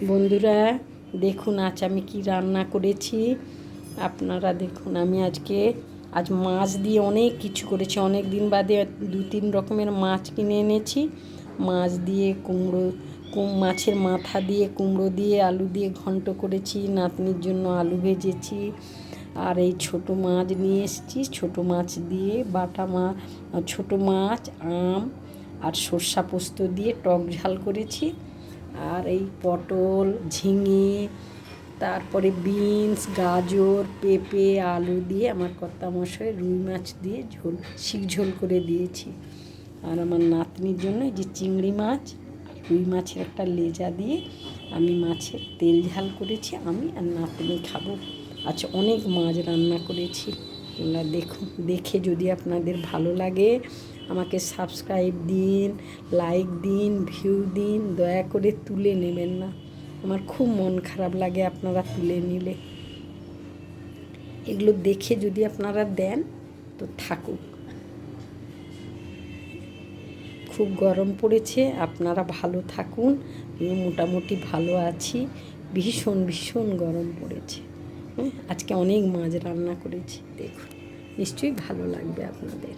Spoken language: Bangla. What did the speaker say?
বন্ধুরা দেখুন আজ আমি কি রান্না করেছি। আপনারা দেখুন, আমি আজ মাছ দিয়ে অনেক কিছু করেছি। অনেক দিন বাদে 2-3 রকমের মাছ কিনে এনেছি। মাছ দিয়ে মাছের মাথা দিয়ে কুমড়ো দিয়ে আলু দিয়ে ঘন্ট করেছি। নাতনির জন্য আলু ভেজেছি। আর এই ছোটো মাছ নিয়ে এসেছি। ছোটো মাছ দিয়ে ছোটো মাছ, আম আর সর্ষা পোস্ত দিয়ে টক ঝাল করেছি। আর এই পটল, ঝিঙে, তারপরে বিনস, গাজর, পেঁপে, আলু দিয়ে আমার কর্তামশাই রুই মাছ দিয়ে শিক ঝোল করে দিয়েছি। আর আমার নাতনির জন্য এই যে চিংড়ি মাছ, রুই মাছের একটা লেজা দিয়ে আমি মাছের তেল ঝাল করেছি। আমি আর নাতনি খাবো। আচ্ছা, অনেক মাছ রান্না করেছি। তোমরা দেখুন, দেখে যদি আপনাদের ভালো লাগে আমাকে সাবস্ক্রাইব দিন, লাইক দিন, ভিউ দিন। দয়া করে তুলে নেবেন না, আমার খুব মন খারাপ লাগে আপনারা তুলে নিলে। এগুলো দেখে যদি আপনারা দেন তো থাকুক। খুব গরম পড়েছে, আপনারা ভালো থাকুন। আমি মোটামুটি ভালো আছি। ভীষণ ভীষণ গরম পড়েছে। আজকে অনেক মাছ রান্না করেছি, দেখুন নিশ্চয়ই ভালো লাগবে আপনাদের।